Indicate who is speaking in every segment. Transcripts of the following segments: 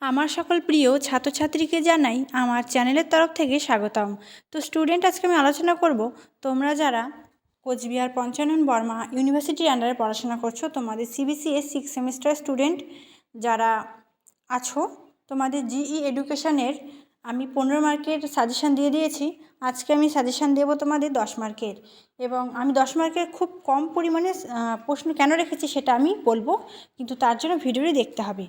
Speaker 1: আমার সকল প্রিয় ছাত্রছাত্রীকে জানাই আমার চ্যানেলের তরফ থেকে স্বাগতম। তো স্টুডেন্ট, আজকে আমি আলোচনা করব তোমরা যারা কোচবিহার পঞ্চানন বর্মা ইউনিভার্সিটির আন্ডারে পড়াশোনা করছো, তোমাদের সিবিসিএস 6 সেমিস্টার স্টুডেন্ট যারা আছো, তোমাদের জিই এডুকেশনের আমি 15 মার্কের সাজেশান দিয়ে দিয়েছি। আজকে আমি সাজেশান দেবো তোমাদের 10 মার্কের, এবং আমি 10 মার্কের খুব কম পরিমাণে প্রশ্ন কেন রেখেছি সেটা আমি বলবো, কিন্তু তার জন্য ভিডিওটি দেখতে হবে।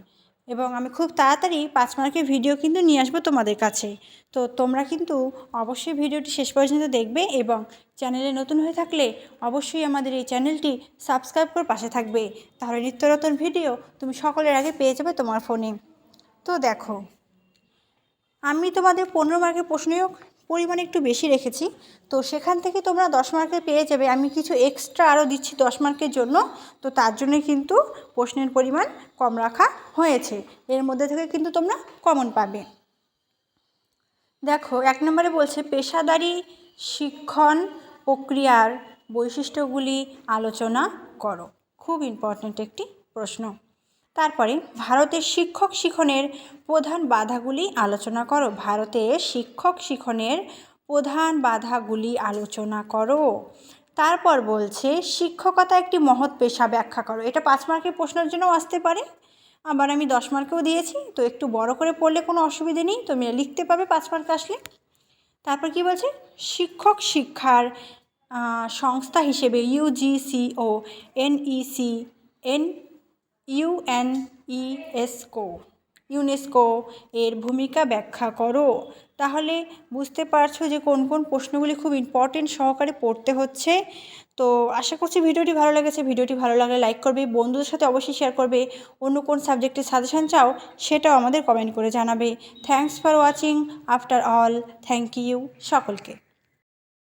Speaker 1: এবং আমি খুব তাড়াতাড়ি 5 মার্কের ভিডিও কিন্তু নিয়ে আসবো তোমাদের কাছে। তো তোমরা কিন্তু অবশ্যই ভিডিওটি শেষ পর্যন্ত দেখবে, এবং চ্যানেলে নতুন হয়ে থাকলে অবশ্যই আমাদের এই চ্যানেলটি সাবস্ক্রাইব করে পাশে থাকবে। তাহলে নিত্য নতুন ভিডিও তুমি সকলের আগে পেয়ে যাবে তোমার ফোনে। তো দেখো, আমি তোমাদের 15 মার্কের প্রশ্নের পরিমাণ একটু বেশি রেখেছি, তো সেখান থেকে তোমরা 10 মার্কের পেয়ে যাবে। আমি কিছু এক্সট্রা আরও দিচ্ছি 10 মার্কের জন্য, তো তার জন্য কিন্তু প্রশ্নের পরিমাণ কম রাখা হয়েছে। এর মধ্যে থেকে কিন্তু তোমরা কমন পাবে। দেখো, 1 নম্বরে বলছে পেশাদারি শিক্ষণ প্রক্রিয়ার বৈশিষ্ট্যগুলি আলোচনা করো। খুব ইম্পর্ট্যান্ট একটি প্রশ্ন। তারপরে ভারতের শিক্ষক শিক্ষণের প্রধান বাধাগুলি আলোচনা করো। ভারতের শিক্ষক শিক্ষণের প্রধান বাধাগুলি আলোচনা করো। তারপর বলছে শিক্ষকতা একটি মহৎ পেশা, ব্যাখ্যা করো। এটা 5 মার্কের প্রশ্নের জন্যও আসতে পারে, আবার আমি 10 মার্কেও দিয়েছি, তো একটু বড় করে পড়লে কোনো অসুবিধে নেই, তুমি লিখতে পাবে 5 মার্কে আসলে। তারপর কি বলছে শিক্ষক শিক্ষার সংস্থা হিসেবে ইউজিসি ও এনইসি ইউনেস্কো এর ভূমিকা ব্যাখ্যা করো। তাহলে বুঝতে পারছো যে কোন কোন প্রশ্নগুলি খুব ইম্পর্টেন্ট সহকারে পড়তে হচ্ছে। তো আশা করছি ভিডিওটি ভালো লেগেছে। ভিডিওটি ভালো লাগলে লাইক করবে, বন্ধুদের সাথে অবশ্যই শেয়ার করবে। অন্য কোন সাবজেক্টের সাজেশান চাও সেটাও আমাদের কমেন্ট করে জানাবে। Thanks for watching. After all, thank you সকলকে।